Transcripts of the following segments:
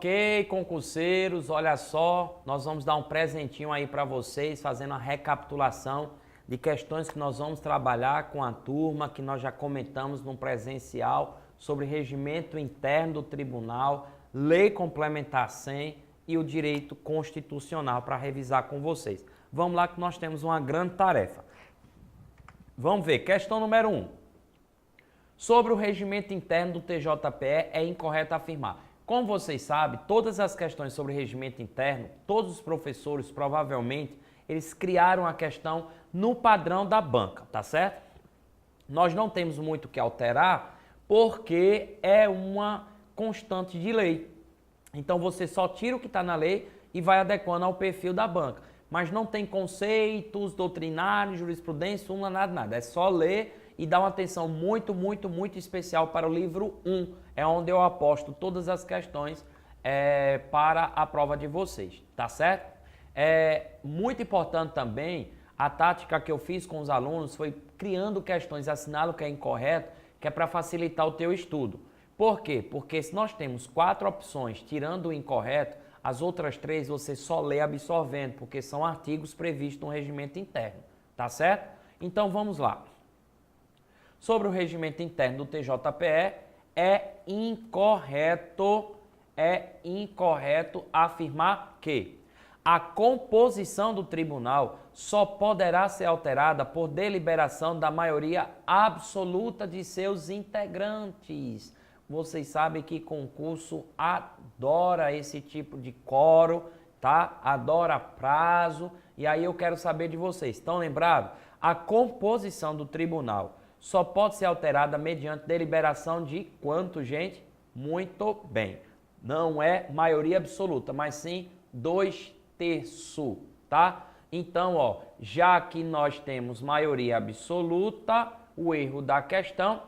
Ok, concurseiros, olha só, nós vamos dar um presentinho aí para vocês, fazendo uma recapitulação de questões que nós vamos trabalhar com a turma, que nós já comentamos no presencial, sobre regimento interno do tribunal, lei complementar 100 e o direito constitucional para revisar com vocês. Vamos lá que nós temos uma grande tarefa. Vamos ver, questão número 1. Sobre o regimento interno do TJPE, é incorreto afirmar. Como vocês sabem, todas as questões sobre regimento interno, todos os professores, provavelmente, eles criaram a questão no padrão da banca, tá certo? Nós não temos muito o que alterar, porque é uma constante de lei. Então, você só tira o que está na lei e vai adequando ao perfil da banca. Mas não tem conceitos doutrinários, jurisprudência, nada. É só ler e dar uma atenção muito especial para o livro 1. É onde eu aposto todas as questões para a prova de vocês, tá certo? É muito importante também, a tática que eu fiz com os alunos foi criando questões, assinalo que é incorreto, que é para facilitar o teu estudo. Por quê? Porque se nós temos 4 opções, tirando o incorreto, as outras 3 você só lê absorvendo, porque são artigos previstos no regimento interno, tá certo? Então vamos lá. Sobre o regimento interno do TJPE, é incorreto afirmar que a composição do tribunal só poderá ser alterada por deliberação da maioria absoluta de seus integrantes. Vocês sabem que concurso adora esse tipo de quórum, tá? Adora prazo. E aí eu quero saber de vocês, estão lembrados? A composição do tribunal só pode ser alterada mediante deliberação de quanto, gente? Muito bem. Não é maioria absoluta, mas sim 2/3, tá? Então, ó, já que nós temos maioria absoluta, o erro da questão,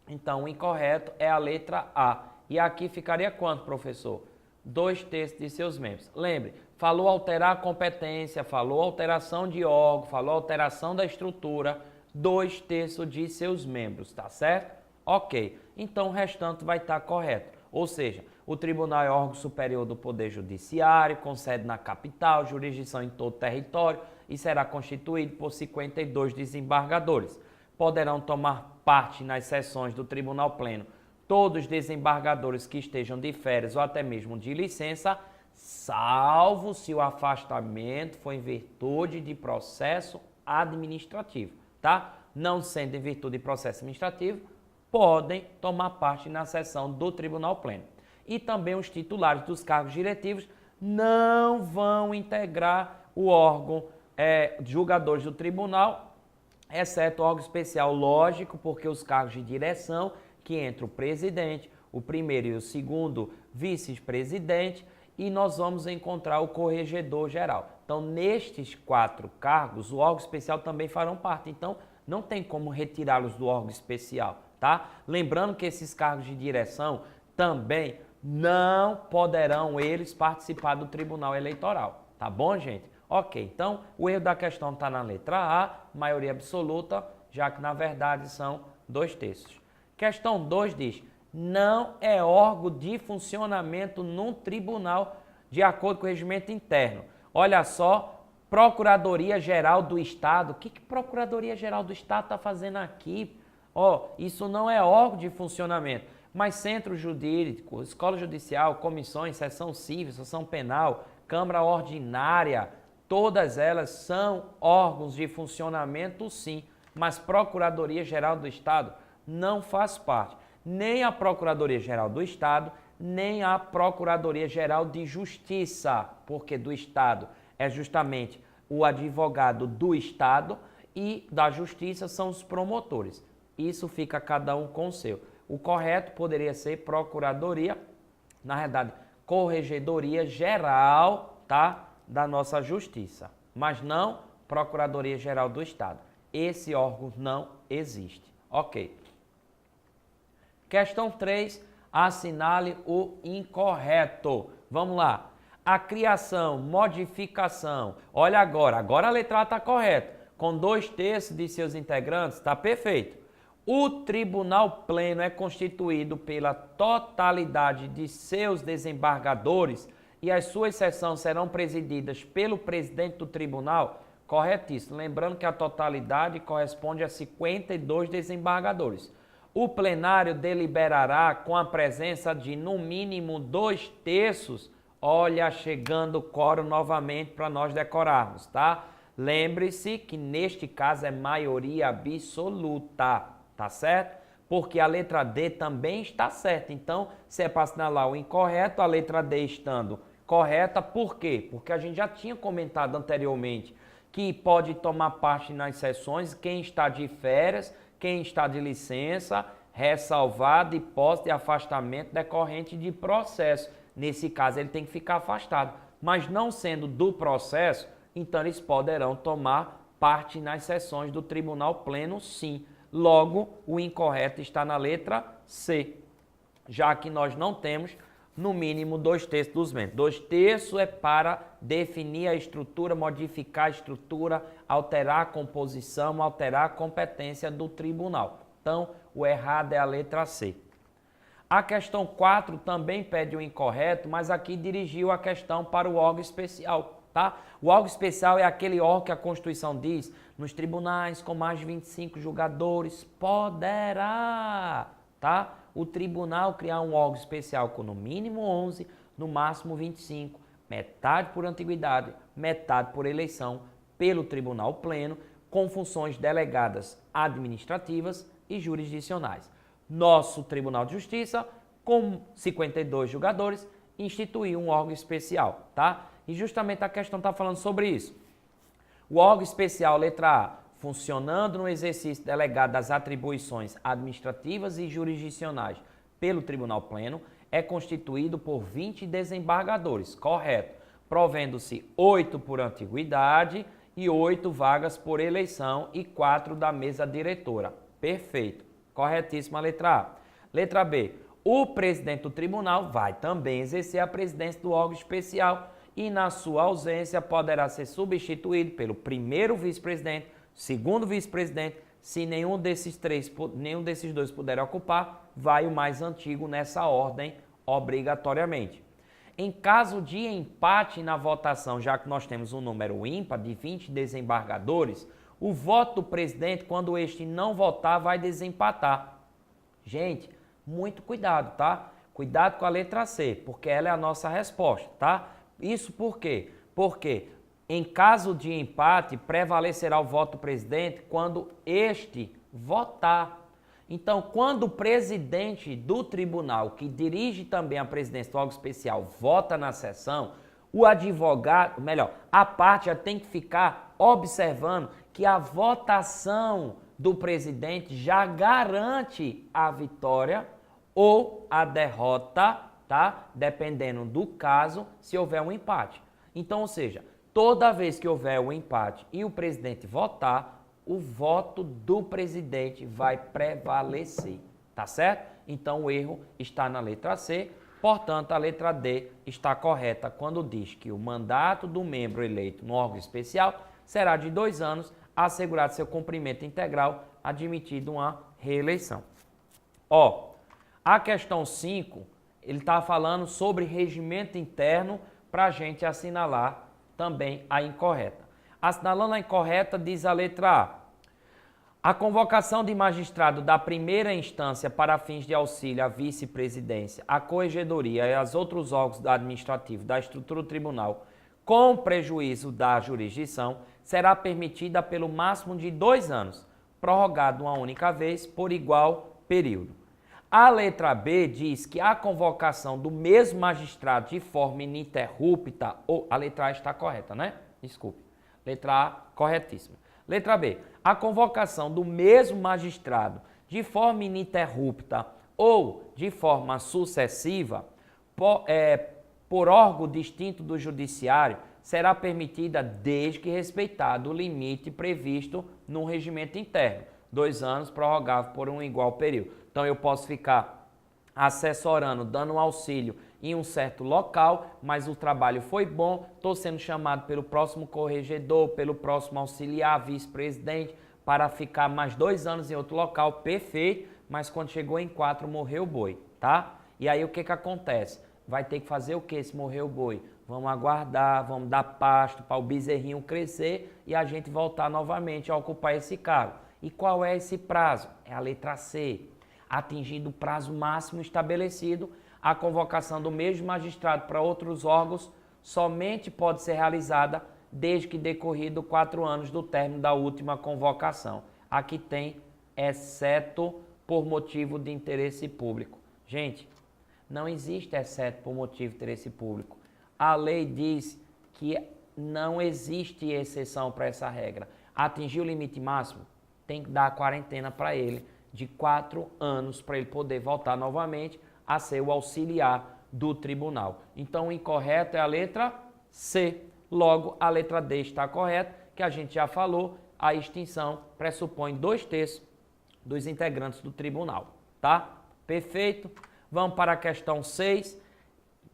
então o incorreto é a letra A. E aqui ficaria quanto, professor? 2/3 de seus membros. Lembre, falou alterar a competência, falou alteração de órgão, falou alteração da estrutura, 2/3 de seus membros, tá certo? Ok, então o restante vai estar correto. Ou seja, o tribunal é órgão superior do Poder Judiciário, com sede na capital, jurisdição em todo o território e será constituído por 52 desembargadores. Poderão tomar parte nas sessões do Tribunal Pleno todos os desembargadores que estejam de férias ou até mesmo de licença, salvo se o afastamento for em virtude de processo administrativo, tá? Não sendo em virtude de processo administrativo, podem tomar parte na sessão do Tribunal Pleno. E também os titulares dos cargos diretivos não vão integrar o órgão julgadores do tribunal, exceto o órgão especial, lógico, porque os cargos de direção, que entra o presidente, o primeiro e o segundo vice-presidente, e nós vamos encontrar o corregedor geral. Então, nestes 4 cargos, o órgão especial também farão parte. Então, não tem como retirá-los do órgão especial, tá? Lembrando que esses cargos de direção também não poderão eles participar do Tribunal Eleitoral, tá bom, gente? Ok, então o erro da questão está na letra A, maioria absoluta, já que na verdade são 2/3. Questão 2 diz, não é órgão de funcionamento num tribunal de acordo com o regimento interno. Olha só, Procuradoria-Geral do Estado. O que Procuradoria-Geral do Estado está fazendo aqui? Ó, isso não é órgão de funcionamento, mas centro jurídico, escola judicial, comissões, seção civil, seção penal, câmara ordinária, todas elas são órgãos de funcionamento, sim, mas Procuradoria-Geral do Estado não faz parte. Nem a Procuradoria-Geral do Estado, nem a Procuradoria-Geral de Justiça, porque do Estado é justamente o advogado do Estado e da Justiça são os promotores. Isso fica cada um com o seu. O correto poderia ser Procuradoria, na verdade, Corregedoria Geral, tá, da nossa Justiça, mas não Procuradoria-Geral do Estado. Esse órgão não existe. Ok. Questão 3, assinale o incorreto. Vamos lá. A criação, modificação. Olha agora a letra A está correta. Com 2/3 de seus integrantes, está perfeito. O tribunal pleno é constituído pela totalidade de seus desembargadores e as suas sessões serão presididas pelo presidente do tribunal? Corretíssimo. Lembrando que a totalidade corresponde a 52 desembargadores. O plenário deliberará com a presença de, no mínimo, 2/3. Olha, chegando o quórum novamente para nós decorarmos, tá? Lembre-se que neste caso é maioria absoluta, tá certo? Porque a letra D também está certa. Então, se é para assinalar o incorreto, a letra D estando correta, por quê? Porque a gente já tinha comentado anteriormente que pode tomar parte nas sessões quem está de férias, quem está de licença, ressalvado hipótese de afastamento decorrente de processo. Nesse caso, ele tem que ficar afastado. Mas não sendo do processo, então eles poderão tomar parte nas sessões do tribunal pleno, sim. Logo, o incorreto está na letra C, já que nós não temos, no mínimo, 2/3 dos membros. 2/3 é para definir a estrutura, modificar a estrutura, alterar a composição, alterar a competência do tribunal. Então, o errado é a letra C. A questão 4 também pede o incorreto, mas aqui dirigiu a questão para o órgão especial, tá? O órgão especial é aquele órgão que a Constituição diz, nos tribunais com mais de 25 julgadores, poderá, tá? O tribunal criar um órgão especial com no mínimo 11, no máximo 25, metade por antiguidade, metade por eleição, pelo tribunal pleno, com funções delegadas administrativas e jurisdicionais. Nosso Tribunal de Justiça, com 52 julgadores, instituiu um órgão especial, tá? E justamente a questão está falando sobre isso. O órgão especial, letra A, funcionando no exercício delegado das atribuições administrativas e jurisdicionais pelo Tribunal Pleno, é constituído por 20 desembargadores, correto, provendo-se 8 por antiguidade e 8 vagas por eleição e 4 da mesa diretora. Perfeito, corretíssima a letra A. Letra B, o presidente do tribunal vai também exercer a presidência do órgão especial e, na sua ausência, poderá ser substituído pelo primeiro vice-presidente, segundo vice-presidente. Se nenhum desses dois puder ocupar, vai o mais antigo nessa ordem, obrigatoriamente. Em caso de empate na votação, já que nós temos um número ímpar de 20 desembargadores, o voto do presidente, quando este não votar, vai desempatar. Gente, muito cuidado, tá? Cuidado com a letra C, porque ela é a nossa resposta, tá? Isso por quê? Porque em caso de empate, prevalecerá o voto do presidente quando este votar. Então, quando o presidente do tribunal, que dirige também a presidência do órgão especial, vota na sessão, o advogado, melhor, a parte já tem que ficar observando que a votação do presidente já garante a vitória ou a derrota, tá? Dependendo do caso, se houver um empate. Então, ou seja, toda vez que houver um empate e o presidente votar, o voto do presidente vai prevalecer, tá certo? Então, o erro está na letra C, portanto, a letra D está correta quando diz que o mandato do membro eleito no órgão especial será de 2 anos, assegurado seu cumprimento integral, admitido uma reeleição. Ó, a questão 5, ele está falando sobre regimento interno para a gente assinalar também a incorreta. Assinalando a incorreta, diz a letra A. A convocação de magistrado da primeira instância para fins de auxílio à vice-presidência, à corregedoria e aos outros órgãos administrativos da estrutura do tribunal, com prejuízo da jurisdição, será permitida pelo máximo de 2 anos, prorrogado uma única vez por igual período. A letra B diz que a convocação do mesmo magistrado de forma ininterrupta, ou a letra A está correta, né? Desculpe. Letra A, corretíssima. Letra B, a convocação do mesmo magistrado de forma ininterrupta ou de forma sucessiva por órgão distinto do judiciário será permitida desde que respeitado o limite previsto no regimento interno, 2 anos prorrogável por um igual período. Então eu posso ficar assessorando, dando um auxílio em um certo local, mas o trabalho foi bom, estou sendo chamado pelo próximo corregedor, pelo próximo auxiliar, vice-presidente, para ficar mais 2 anos em outro local, perfeito, mas quando chegou em 4 morreu o boi, tá? E aí o que que acontece? Vai ter que fazer o que se morrer o boi? Vamos aguardar, vamos dar pasto para o bezerrinho crescer e a gente voltar novamente a ocupar esse cargo. E qual é esse prazo? É a letra C. Atingido o prazo máximo estabelecido, a convocação do mesmo magistrado para outros órgãos somente pode ser realizada desde que decorrido 4 anos do término da última convocação. Aqui tem exceto por motivo de interesse público. Gente, não existe exceto por motivo de interesse público. A lei diz que não existe exceção para essa regra. Atingir o limite máximo, tem que dar a quarentena para ele de 4 anos para ele poder voltar novamente a ser o auxiliar do tribunal. Então, o incorreto é a letra C. Logo, a letra D está correta, que a gente já falou, a extinção pressupõe 2/3 dos integrantes do tribunal, tá? Perfeito? Vamos para a questão 6,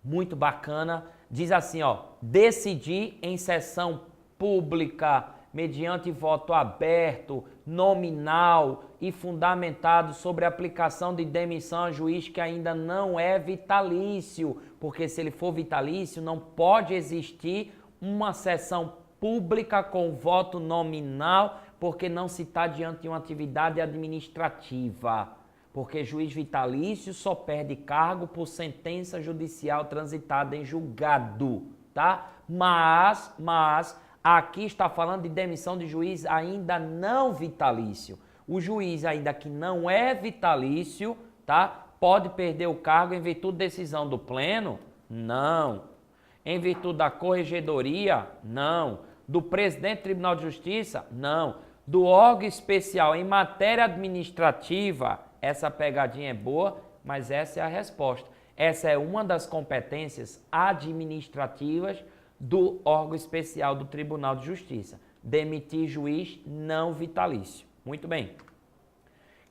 muito bacana. Diz assim, ó, decidir em sessão pública, mediante voto aberto, nominal e fundamentado sobre a aplicação de demissão a juiz que ainda não é vitalício, porque se ele for vitalício, não pode existir uma sessão pública com voto nominal, porque não se está diante de uma atividade administrativa. Porque juiz vitalício só perde cargo por sentença judicial transitada em julgado, tá? Mas aqui está falando de demissão de juiz ainda não vitalício. O juiz ainda que não é vitalício, tá? Pode perder o cargo em virtude de decisão do pleno? Não. Em virtude da corregedoria? Não. Do presidente do Tribunal de Justiça? Não. Do órgão especial em matéria administrativa? Essa pegadinha é boa, mas essa é a resposta. Essa é uma das competências administrativas do órgão especial do Tribunal de Justiça. Demitir juiz não vitalício. Muito bem.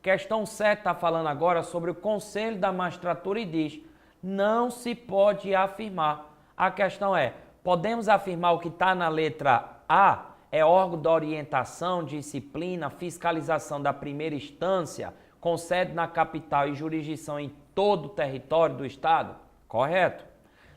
Questão 7 está falando agora sobre o Conselho da Magistratura e diz: não se pode afirmar. A questão é, podemos afirmar o que está na letra A? É órgão de orientação, disciplina, fiscalização da primeira instância, com sede na capital e jurisdição em todo o território do Estado? Correto.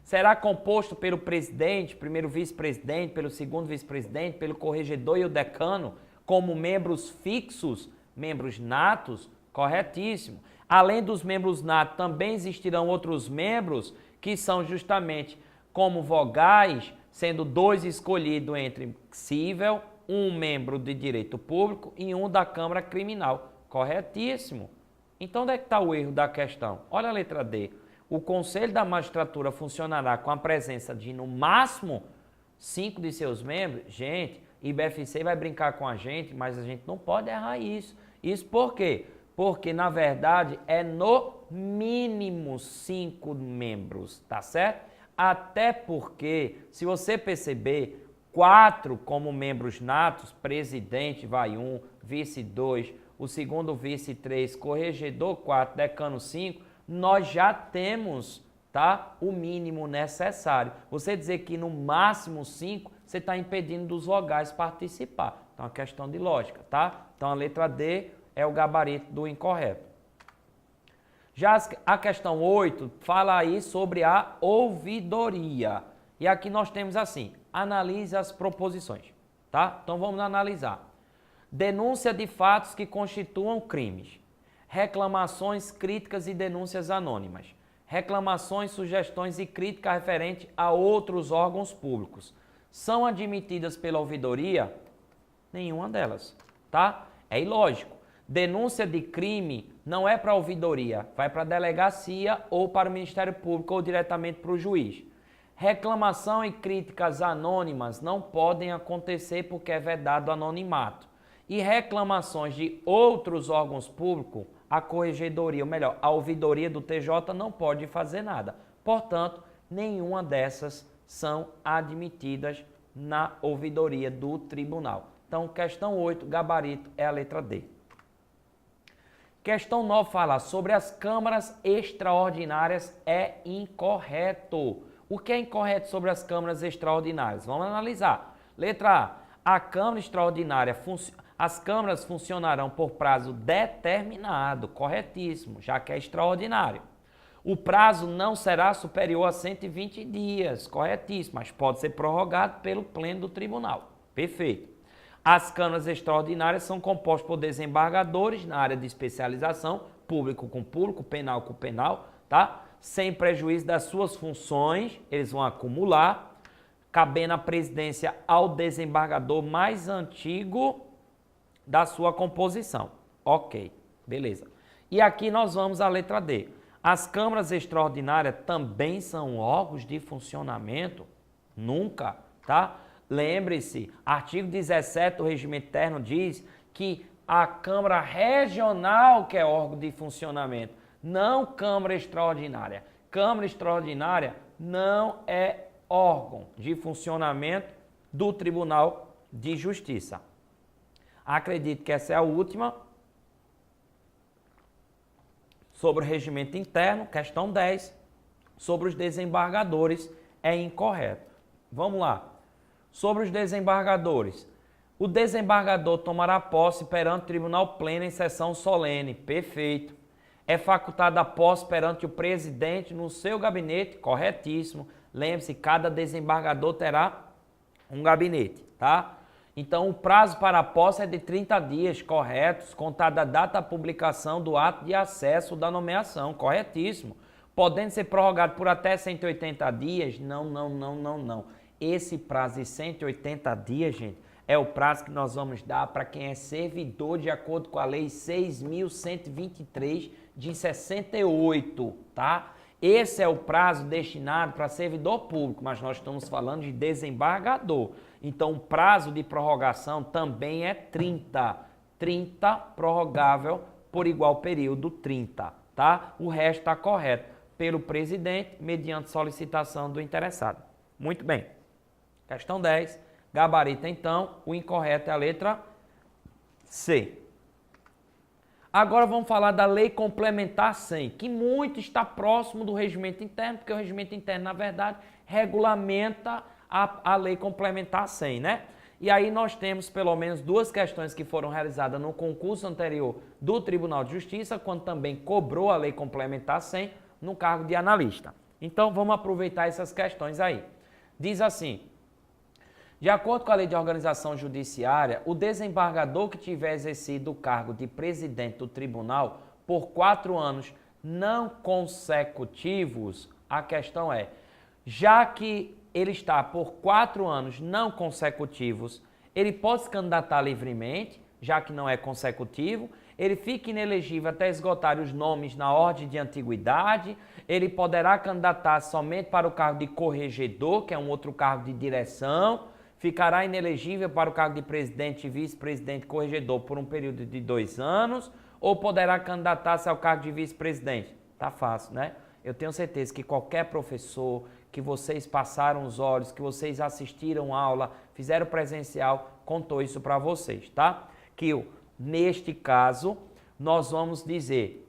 Será composto pelo presidente, primeiro vice-presidente, pelo segundo vice-presidente, pelo corregedor e o decano, como membros fixos, membros natos? Corretíssimo. Além dos membros natos, também existirão outros membros que são justamente como vogais, sendo 2 escolhidos entre cível, 1 membro de direito público e 1 da Câmara Criminal. Corretíssimo. Então, onde é que está o erro da questão? Olha a letra D. O Conselho da Magistratura funcionará com a presença de, no máximo, 5 de seus membros. Gente, IBFC vai brincar com a gente, mas a gente não pode errar isso. Isso por quê? Porque, na verdade, é no mínimo 5 membros, tá certo? Até porque, se você perceber, 4 como membros natos, presidente vai 1, vice 2, o segundo vice 3, corregedor 4, decano 5, nós já temos, tá, o mínimo necessário. Você dizer que no máximo 5, você está impedindo dos vogais participar. Então, é uma questão de lógica, tá? Então, a letra D é o gabarito do incorreto. Já a questão 8 fala aí sobre a ouvidoria. E aqui nós temos assim, analise as proposições, tá? Então vamos analisar. Denúncia de fatos que constituam crimes. Reclamações, críticas e denúncias anônimas. Reclamações, sugestões e críticas referentes a outros órgãos públicos. São admitidas pela ouvidoria? Nenhuma delas, tá? É ilógico. Denúncia de crime não é para a ouvidoria, vai para a delegacia ou para o Ministério Público ou diretamente para o juiz. Reclamação e críticas anônimas não podem acontecer porque é vedado anonimato. E reclamações de outros órgãos públicos, a corregedoria, ou melhor, a ouvidoria do TJ não pode fazer nada. Portanto, nenhuma dessas são admitidas na ouvidoria do tribunal. Então, questão 8, gabarito, é a letra D. Questão 9 fala sobre as câmaras extraordinárias, é incorreto. O que é incorreto sobre as câmaras extraordinárias? Vamos analisar. Letra A. A Câmara Extraordinária As câmaras funcionarão por prazo determinado, corretíssimo, já que é extraordinário. O prazo não será superior a 120 dias, corretíssimo, mas pode ser prorrogado pelo pleno do tribunal. Perfeito. As câmaras extraordinárias são compostas por desembargadores na área de especialização, público com público, penal com penal, tá? Sem prejuízo das suas funções, eles vão acumular, cabendo a presidência ao desembargador mais antigo da sua composição. Ok, beleza. E aqui nós vamos à letra D. As câmaras extraordinárias também são órgãos de funcionamento? Nunca, tá? Lembre-se, artigo 17 do regimento interno diz que a Câmara Regional que é órgão de funcionamento, não Câmara Extraordinária. Câmara Extraordinária não é órgão de funcionamento do Tribunal de Justiça. Acredito que essa é a última. Sobre o regimento interno, questão 10, sobre os desembargadores, é incorreto. Vamos lá. Sobre os desembargadores. O desembargador tomará posse perante o tribunal pleno em sessão solene. Perfeito. É facultada a posse perante o presidente no seu gabinete. Corretíssimo. Lembre-se, cada desembargador terá um gabinete, tá? Então, o prazo para a posse é de 30 dias, corretos, contada a data da publicação do ato de acesso da nomeação, corretíssimo. Podendo ser prorrogado por até 180 dias? Não. Esse prazo de 180 dias, gente, é o prazo que nós vamos dar para quem é servidor de acordo com a Lei 6.123 de 68, tá? Esse é o prazo destinado para servidor público, mas nós estamos falando de desembargador. Então, o prazo de prorrogação também é 30. 30 prorrogável por igual período, 30, tá? O resto está correto pelo presidente, mediante solicitação do interessado. Muito bem. Questão 10. Gabarita, então, o incorreto é a letra C. Agora vamos falar da Lei Complementar 100, que muito está próximo do regimento interno, porque o regimento interno, na verdade, regulamenta a Lei Complementar 100, né? E aí nós temos pelo menos duas questões que foram realizadas no concurso anterior do Tribunal de Justiça, quando também cobrou a Lei Complementar 100 no cargo de analista. Então vamos aproveitar essas questões aí. Diz assim: de acordo com a Lei de Organização Judiciária, o desembargador que tiver exercido o cargo de presidente do tribunal por 4 anos não consecutivos, a questão é, já que ele está por 4 anos não consecutivos, ele pode se candidatar livremente, já que não é consecutivo, ele fica inelegível até esgotar os nomes na ordem de antiguidade, ele poderá candidatar somente para o cargo de corregedor, que é um outro cargo de direção, ficará inelegível para o cargo de presidente, vice-presidente, corregedor por um período de 2 anos, ou poderá candidatar-se ao cargo de vice-presidente. Tá fácil, né? Eu tenho certeza que qualquer professor, que vocês passaram os olhos, que vocês assistiram aula, fizeram presencial, contou isso para vocês, tá? Que neste caso, nós vamos dizer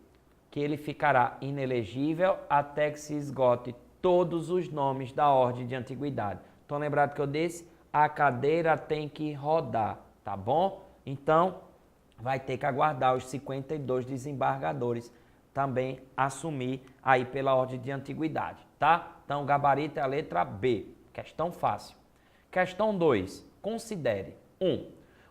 que ele ficará inelegível até que se esgote todos os nomes da ordem de antiguidade. Estão lembrados que eu disse? A cadeira tem que rodar, tá bom? Então, vai ter que aguardar os 52 desembargadores também assumir aí pela ordem de antiguidade, tá? Então, o gabarito é a letra B. Questão fácil. Questão 2. Considere. 1.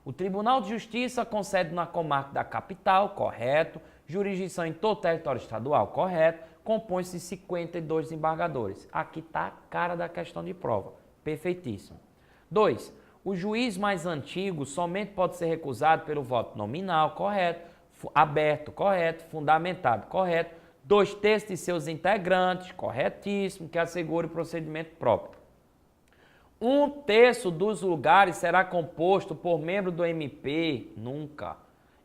O Tribunal de Justiça concede na comarca da capital, correto. Jurisdição em todo o território estadual, correto. Compõe-se de 52 desembargadores. Aqui está a cara da questão de prova. Perfeitíssimo. 2. O juiz mais antigo somente pode ser recusado pelo voto nominal, correto. Aberto, correto. Fundamentado, correto. 2/3 de seus integrantes, corretíssimo, que assegure o procedimento próprio. 1/3 dos lugares será composto por membro do MP, nunca.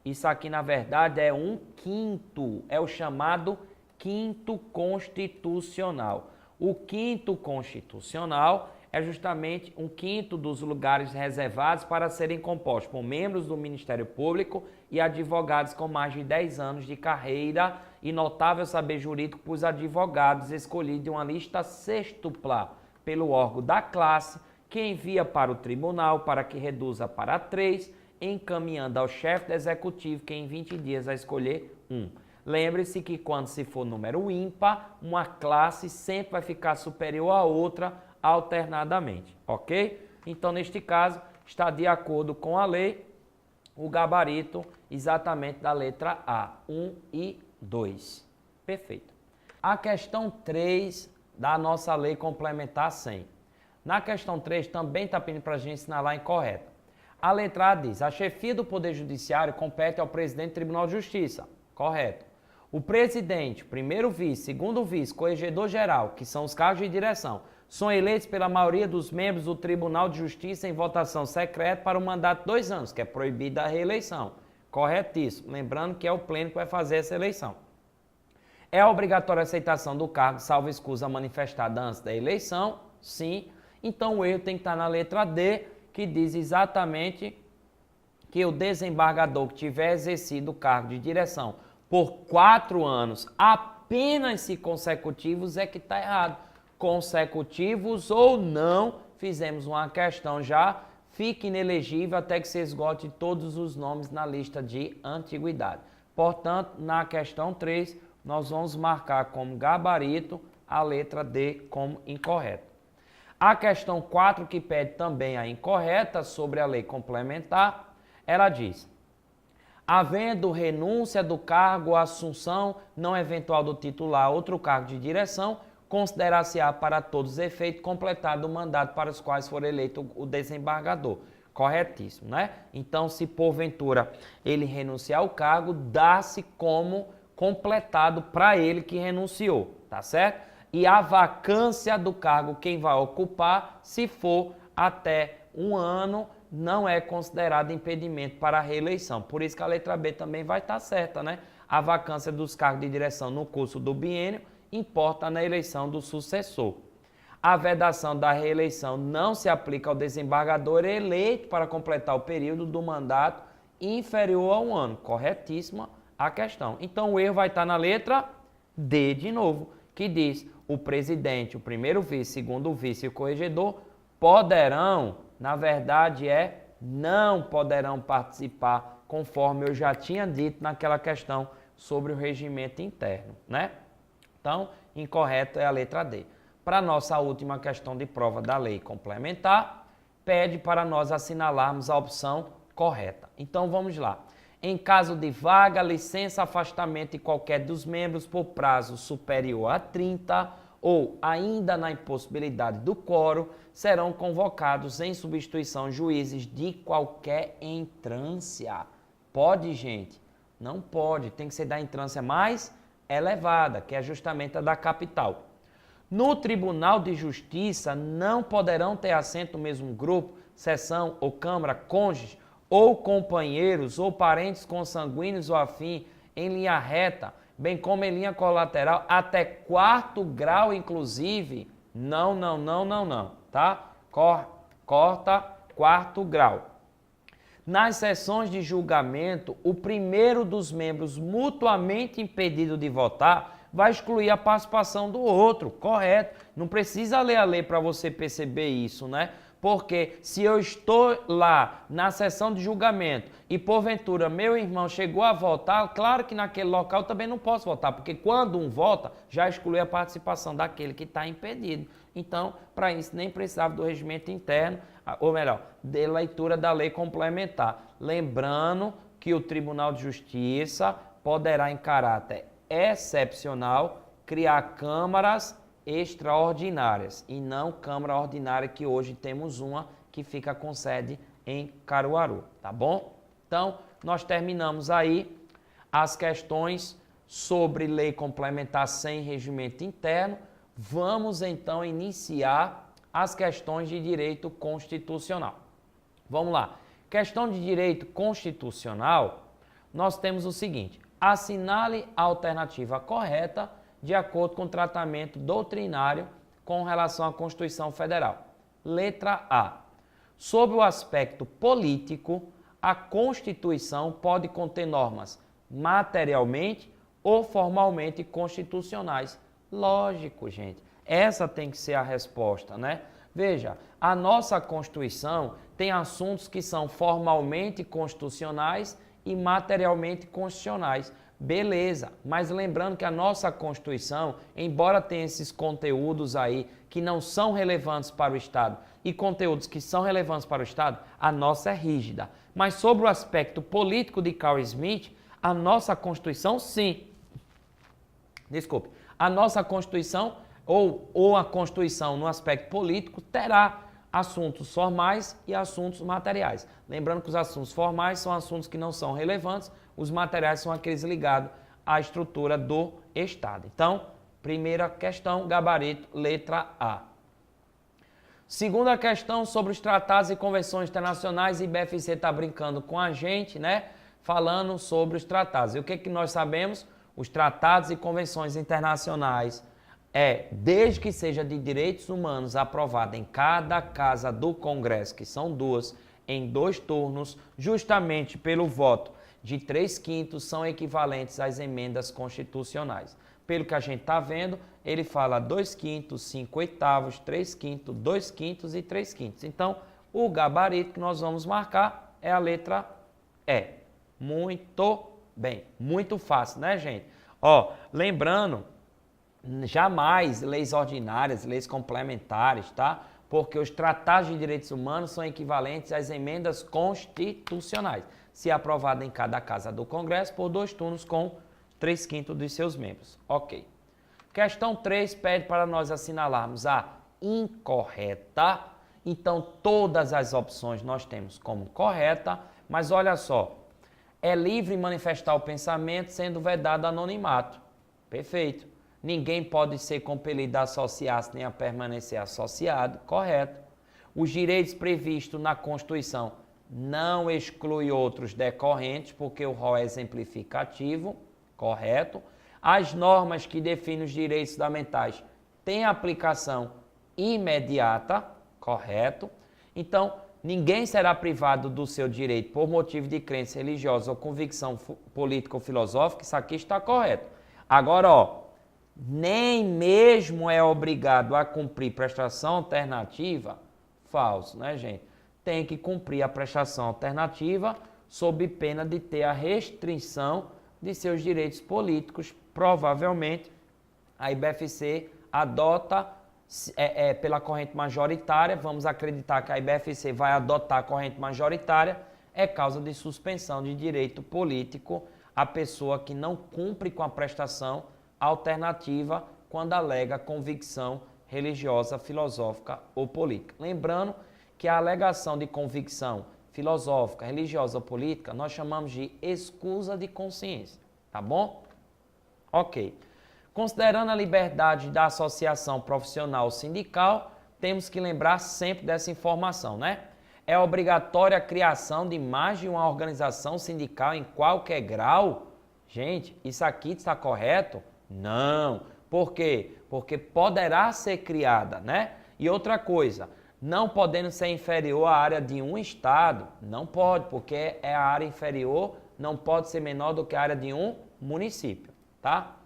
Isso aqui, na verdade, é 1/5, é o chamado quinto constitucional. O quinto constitucional é justamente 1/5 dos lugares reservados para serem compostos por membros do Ministério Público e advogados com mais de 10 anos de carreira e notável saber jurídico para os advogados escolhidos de uma lista sextupla pelo órgão da classe, que envia para o tribunal para que reduza para 3, encaminhando ao chefe do executivo, que em 20 dias vai escolher um. Lembre-se que quando se for número ímpar, uma classe sempre vai ficar superior à outra alternadamente, ok? Então, neste caso, está de acordo com a lei o gabarito exatamente da letra A, 1 e 2. Perfeito. A questão 3 da nossa lei complementar 100. Na questão 3 também está pedindo para a gente assinalar incorreta. A letra A diz, a chefia do Poder Judiciário compete ao presidente do Tribunal de Justiça. Correto. O presidente, primeiro vice, segundo vice, corregedor-geral, que são os cargos de direção, são eleitos pela maioria dos membros do Tribunal de Justiça em votação secreta para um mandato de 2 anos, que é proibida a reeleição. Corretíssimo. Lembrando que é o pleno que vai fazer essa eleição. É obrigatória a aceitação do cargo, salvo escusa manifestada antes da eleição? Sim. Então o erro tem que estar na letra D, que diz exatamente que o desembargador que tiver exercido o cargo de direção por 4 anos, apenas se consecutivos, é que está errado. Consecutivos ou não, fizemos uma questão já, fique inelegível até que se esgote todos os nomes na lista de antiguidade. Portanto, na questão 3, nós vamos marcar como gabarito a letra D como incorreta. A questão 4, que pede também a incorreta sobre a lei complementar, ela diz: havendo renúncia do cargo ou assunção não eventual do titular a outro cargo de direção, considerar-se-á para todos os efeitos completado o mandato para os quais for eleito o desembargador. Corretíssimo, né? Então, se porventura ele renunciar ao cargo, dá-se como completado para ele que renunciou, tá certo? E a vacância do cargo, quem vai ocupar, se for até 1 ano, não é considerado impedimento para a reeleição. Por isso que a letra B também vai estar certa, né? A vacância dos cargos de direção no curso do biênio importa na eleição do sucessor. A vedação da reeleição não se aplica ao desembargador eleito para completar o período do mandato inferior a 1 ano. Corretíssima a questão. Então o erro vai estar na letra D de novo, que diz: o presidente, o primeiro vice, segundo vice e o corregedor poderão, na verdade não poderão participar, conforme eu já tinha dito naquela questão sobre o regimento interno, né? Então, incorreto é a letra D. Para a nossa última questão de prova da lei complementar, pede para nós assinalarmos a opção correta. Então, vamos lá. Em caso de vaga, licença, afastamento de qualquer dos membros por prazo superior a 30 ou ainda na impossibilidade do quórum, serão convocados em substituição juízes de qualquer entrância. Pode, gente? Não pode. Tem que ser da entrância mais elevada, que é justamente a da capital. No Tribunal de Justiça não poderão ter assento no mesmo grupo, seção ou câmara, cônjuges ou companheiros ou parentes consanguíneos ou afim em linha reta, bem como em linha colateral, até 4º grau, inclusive. Não, tá? Corta 4º grau. Nas sessões de julgamento, o primeiro dos membros mutuamente impedido de votar vai excluir a participação do outro, correto? Não precisa ler a lei para você perceber isso, né? Porque se eu estou lá na sessão de julgamento e porventura meu irmão chegou a votar, claro que naquele local eu também não posso votar, porque quando um vota, já exclui a participação daquele que está impedido. Então, para isso nem precisava do regimento interno, ou melhor, de leitura da lei complementar. Lembrando que o Tribunal de Justiça poderá, em caráter excepcional, criar câmaras extraordinárias e não Câmara Ordinária, que hoje temos uma que fica com sede em Caruaru, tá bom? Então, nós terminamos aí as questões sobre lei complementar sem regimento interno. Vamos então iniciar as questões de direito constitucional. Vamos lá. Questão de direito constitucional, nós temos o seguinte: assinale a alternativa correta de acordo com o tratamento doutrinário com relação à Constituição Federal. Letra A. Sob o aspecto político, a Constituição pode conter normas materialmente ou formalmente constitucionais. Lógico, gente. Essa tem que ser a resposta, né? Veja, a nossa Constituição tem assuntos que são formalmente constitucionais e materialmente constitucionais. Beleza, mas lembrando que a nossa Constituição, embora tenha esses conteúdos aí que não são relevantes para o Estado e conteúdos que são relevantes para o Estado, a nossa é rígida. Mas sobre o aspecto político de Carl Smith, a nossa Constituição, sim. Desculpe, a nossa Constituição ou a Constituição no aspecto político terá assuntos formais e assuntos materiais. Lembrando que os assuntos formais são assuntos que não são relevantes, os materiais são aqueles ligados à estrutura do Estado. Então, primeira questão, gabarito, letra A. Segunda questão, sobre os tratados e convenções internacionais, e IBFC está brincando com a gente, né? Falando sobre os tratados. E o que nós sabemos? Os tratados e convenções internacionais desde que seja de direitos humanos aprovada em cada casa do Congresso, que são duas, em 2 turnos, justamente pelo voto de 3/5, são equivalentes às emendas constitucionais. Pelo que a gente está vendo, ele fala 2/5, 5/8, 3/5, 2/5 e 3/5. Então, o gabarito que nós vamos marcar é a letra E. Muito bem, muito fácil, né, gente? Ó, lembrando, jamais leis ordinárias, leis complementares, tá? Porque os tratados de direitos humanos são equivalentes às emendas constitucionais, se aprovada em cada casa do Congresso por 2 turnos com 3/5 dos seus membros. Ok. Questão 3 pede para nós assinalarmos a incorreta. Então, todas as opções nós temos como correta, mas olha só, é livre manifestar o pensamento sendo vedado anonimato. Perfeito. Ninguém pode ser compelido a associar-se nem a permanecer associado. Correto. Os direitos previstos na Constituição não exclui outros decorrentes, porque o rol é exemplificativo. Correto. As normas que definem os direitos fundamentais têm aplicação imediata. Correto. Então, ninguém será privado do seu direito por motivo de crença religiosa ou convicção política ou filosófica. Isso aqui está correto. Agora, ó, nem mesmo é obrigado a cumprir prestação alternativa, falso, né, gente? Tem que cumprir a prestação alternativa sob pena de ter a restrição de seus direitos políticos. Provavelmente, a IBFC adota pela corrente majoritária, vamos acreditar que a IBFC vai adotar a corrente majoritária, é causa de suspensão de direito político a pessoa que não cumpre com a prestação alternativa quando alega convicção religiosa, filosófica ou política. Lembrando que a alegação de convicção filosófica, religiosa ou política nós chamamos de escusa de consciência, tá bom? Ok. Considerando a liberdade da associação profissional ou sindical, temos que lembrar sempre dessa informação, né? É obrigatória a criação de mais de uma organização sindical em qualquer grau? Gente, isso aqui está correto? Não. Por quê? Porque poderá ser criada, né? E outra coisa, não podendo ser inferior à área de um estado, não pode, porque é a área inferior, não pode ser menor do que a área de um município, tá?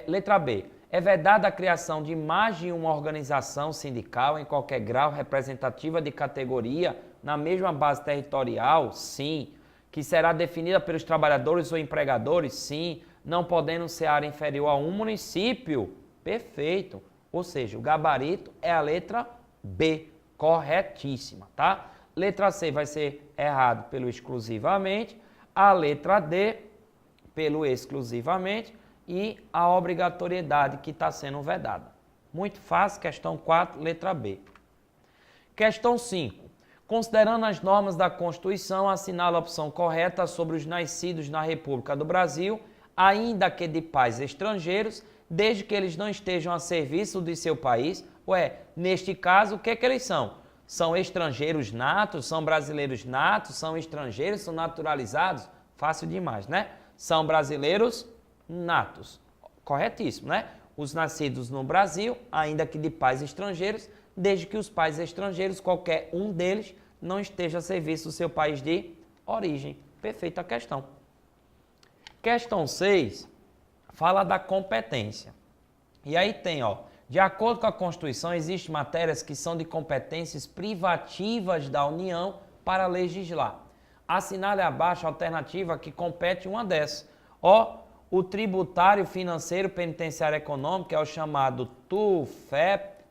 Letra B. É vedada a criação de mais de uma organização sindical em qualquer grau representativa de categoria na mesma base territorial? Sim. Que será definida pelos trabalhadores ou empregadores? Sim. Não podendo ser área inferior a um município? Perfeito. Ou seja, o gabarito é a letra B. Corretíssima, tá? Letra C vai ser errado pelo exclusivamente. A letra D pelo exclusivamente. E a obrigatoriedade que está sendo vedada. Muito fácil, questão 4, letra B. Questão 5. Considerando as normas da Constituição, assinala a opção correta sobre os nascidos na República do Brasil, ainda que de pais estrangeiros, desde que eles não estejam a serviço de seu país. Neste caso, o que eles são? São estrangeiros natos? São brasileiros natos? São estrangeiros? São naturalizados? Fácil demais, né? São brasileiros natos. Corretíssimo, né? Os nascidos no Brasil, ainda que de pais estrangeiros, desde que os pais estrangeiros, qualquer um deles, não esteja a serviço do seu país de origem. Perfeita questão. Questão 6 fala da competência. E aí tem, ó, De acordo com a Constituição, existem matérias que são de competências privativas da União para legislar. Assinale abaixo a alternativa que compete uma dessas. O tributário financeiro penitenciário econômico, que é o chamado TUFEP,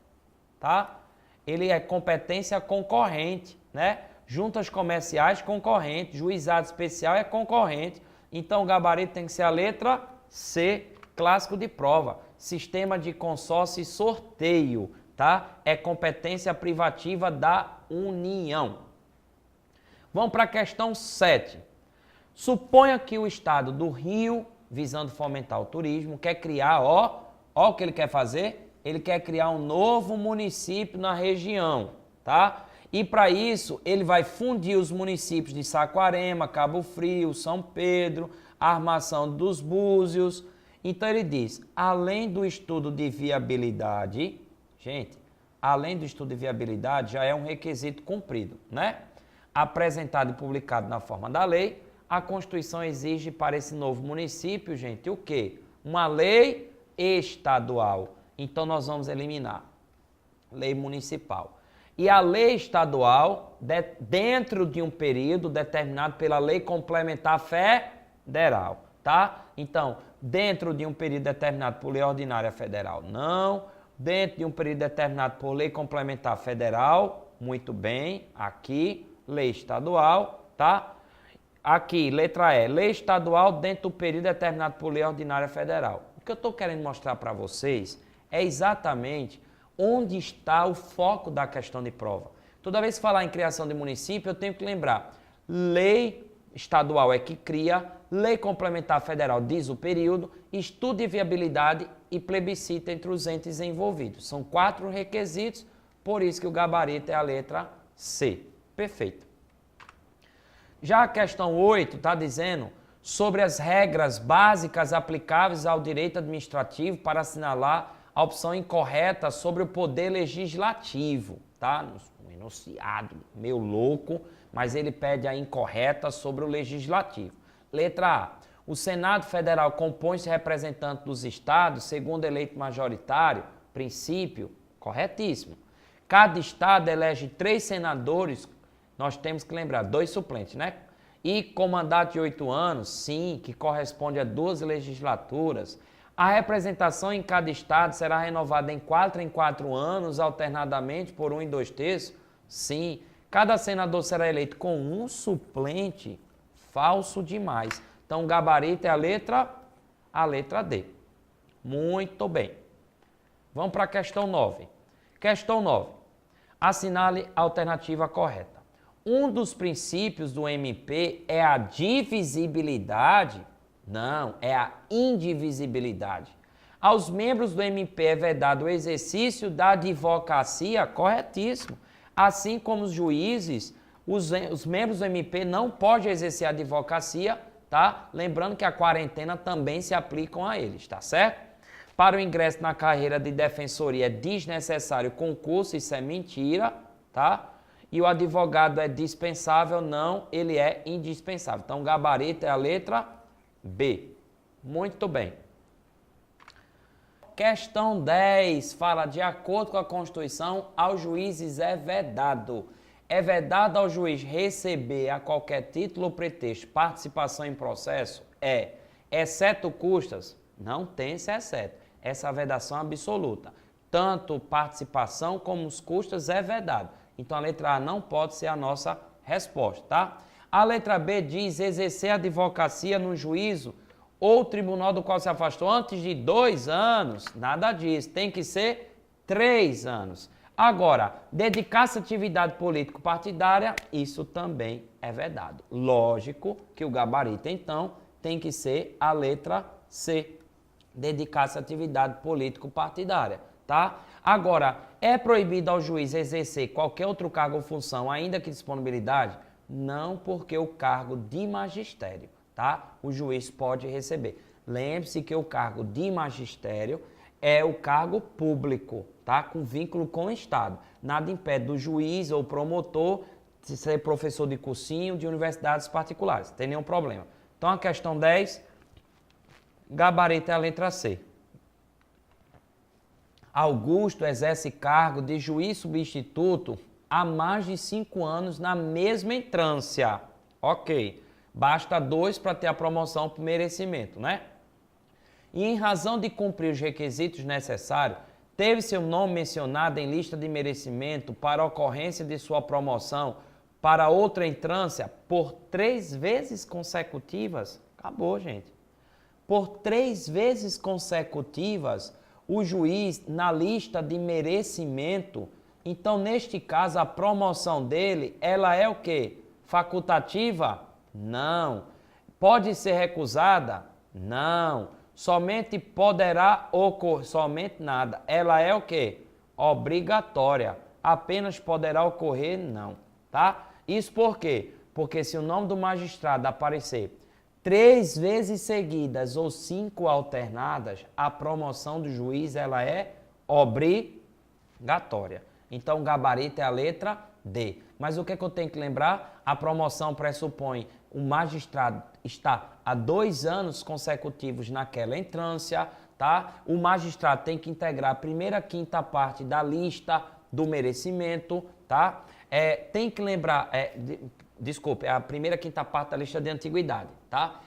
tá? Ele é competência concorrente, né? Juntas comerciais concorrente, juizado especial é concorrente. Então o gabarito tem que ser a letra C, clássico de prova. Sistema de consórcio e sorteio, tá? É competência privativa da União. Vamos para a questão 7. Suponha que o estado do Rio, visando fomentar o turismo, quer criar, ó o que ele quer fazer? Ele quer criar um novo município na região, tá? E para isso, ele vai fundir os municípios de Saquarema, Cabo Frio, São Pedro, Armação dos Búzios. Então ele diz, além do estudo de viabilidade, gente, além do estudo de viabilidade já é um requisito cumprido, né? Apresentado e publicado na forma da lei, a Constituição exige para esse novo município, gente, o quê? Uma lei estadual. Então nós vamos eliminar lei municipal. E a lei estadual, dentro de um período determinado pela lei complementar federal, tá? Então, dentro de um período determinado por lei ordinária federal, não. Dentro de um período determinado por lei complementar federal, muito bem. Aqui, lei estadual, tá? Aqui, letra E, lei estadual dentro do período determinado por lei ordinária federal. O que eu estou querendo mostrar para vocês é exatamente onde está o foco da questão de prova. Toda vez que falar em criação de município, eu tenho que lembrar, lei estadual é que cria, lei complementar federal diz o período, estudo de viabilidade e plebiscito entre os entes envolvidos. São 4 requisitos, por isso que o gabarito é a letra C. Perfeito. Já a questão 8 está dizendo sobre as regras básicas aplicáveis ao direito administrativo para assinalar a opção incorreta sobre o poder legislativo, tá? Um enunciado meio louco, mas ele pede a incorreta sobre o legislativo. Letra A. O Senado Federal compõe-se representante dos estados, segundo eleito majoritário, princípio, corretíssimo. Cada estado elege 3 senadores, nós temos que lembrar, 2 suplentes, né? E com mandato de 8 anos, sim, que corresponde a 2 legislaturas. A representação em cada estado será renovada em 4 anos, alternadamente por 1 2/3? Sim. Cada senador será eleito com 1 suplente? Falso demais. Então, o gabarito é a letra D. Muito bem. Vamos para a questão 9. Questão 9. Assinale a alternativa correta. Um dos princípios do MP é a divisibilidade? Não, é a indivisibilidade. Aos membros do MP é vedado o exercício da advocacia? Corretíssimo. Assim como os juízes, os membros do MP não podem exercer a advocacia, tá? Lembrando que a quarentena também se aplicam a eles, tá certo? Para o ingresso na carreira de defensoria é desnecessário concurso, isso é mentira, tá? E o advogado é dispensável? Não, ele é indispensável. Então, o gabarito é a letra B. Muito bem. Questão 10 fala, de acordo com a Constituição, aos juízes é vedado. É vedado ao juiz receber a qualquer título ou pretexto participação em processo? É. Exceto custas? Não tem esse exceto. Essa vedação é absoluta. Tanto participação como os custos é vedado. Então a letra A não pode ser a nossa resposta, tá? A letra B diz exercer a advocacia no juízo ou tribunal do qual se afastou antes de 2 anos. Nada disso, tem que ser 3 anos. Agora, dedicar-se à atividade político-partidária, isso também é vedado. Lógico que o gabarito, então, tem que ser a letra C. Dedicar-se à atividade político-partidária, tá? Agora, é proibido ao juiz exercer qualquer outro cargo ou função, ainda que disponibilidade? Não, porque o cargo de magistério, tá? O juiz pode receber. Lembre-se que o cargo de magistério é o cargo público, tá? Com vínculo com o Estado. Nada impede do juiz ou promotor de ser professor de cursinho de universidades particulares. Não tem nenhum problema. Então, a questão 10, gabarito é a letra C. Augusto exerce cargo de juiz substituto há mais de 5 anos na mesma entrância. Ok. Basta 2 para ter a promoção por merecimento, né? E em razão de cumprir os requisitos necessários, teve seu nome mencionado em lista de merecimento para ocorrência de sua promoção para outra entrância por 3 vezes consecutivas. Acabou, gente. Por 3 vezes consecutivas, o juiz na lista de merecimento. Então, neste caso, a promoção dele, ela é o quê? Facultativa? Não. Pode ser recusada? Não. Somente poderá ocorrer, somente nada. Ela é o quê? Obrigatória. Apenas poderá ocorrer? Não. Tá? Isso por quê? Porque se o nome do magistrado aparecer 3 vezes seguidas ou 5 alternadas, a promoção do juiz ela é obrigatória. Então, o gabarito é a letra D. Mas o que é que eu tenho que lembrar? A promoção pressupõe o magistrado estar há 2 anos consecutivos naquela entrância, tá? O magistrado tem que integrar a primeira quinta parte da lista do merecimento, tá? Tem que lembrar, desculpe, a primeira quinta parte da lista de antiguidade, tá?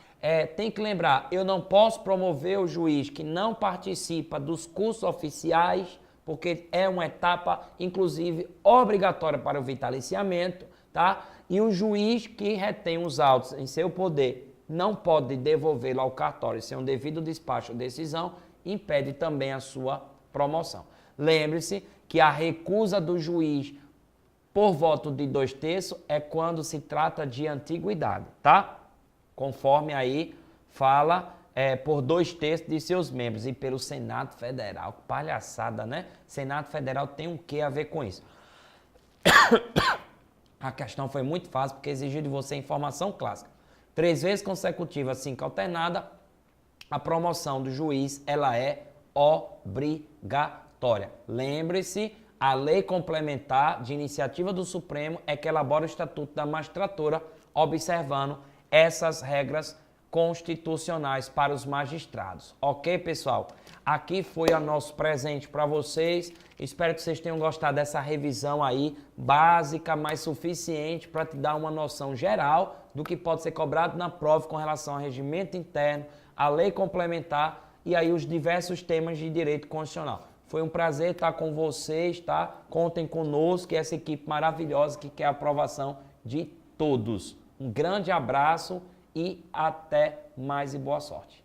Tem que lembrar, eu não posso promover o juiz que não participa dos cursos oficiais, porque é uma etapa, inclusive, obrigatória para o vitaliciamento, tá? E o juiz que retém os autos em seu poder não pode devolvê-lo ao cartório sem um devido despacho ou decisão, impede também a sua promoção. Lembre-se que a recusa do juiz por voto de 2/3 é quando se trata de antiguidade, tá? Conforme aí fala por 2/3 de seus membros e pelo Senado Federal. Palhaçada, né? Senado Federal tem um quê a ver com isso? A questão foi muito fácil porque exigiu de você informação clássica. 3 vezes consecutiva, 5 alternada, a promoção do juiz ela é obrigatória. Lembre-se, a lei complementar de iniciativa do Supremo é que elabora o Estatuto da Magistratura, observando essas regras constitucionais para os magistrados. Ok, pessoal? Aqui foi o nosso presente para vocês. Espero que vocês tenham gostado dessa revisão aí, básica, mas suficiente para te dar uma noção geral do que pode ser cobrado na prova com relação ao regimento interno, a lei complementar e aí os diversos temas de direito constitucional. Foi um prazer estar com vocês, tá? Contem conosco, essa equipe maravilhosa que quer a aprovação de todos. Um grande abraço e até mais e boa sorte.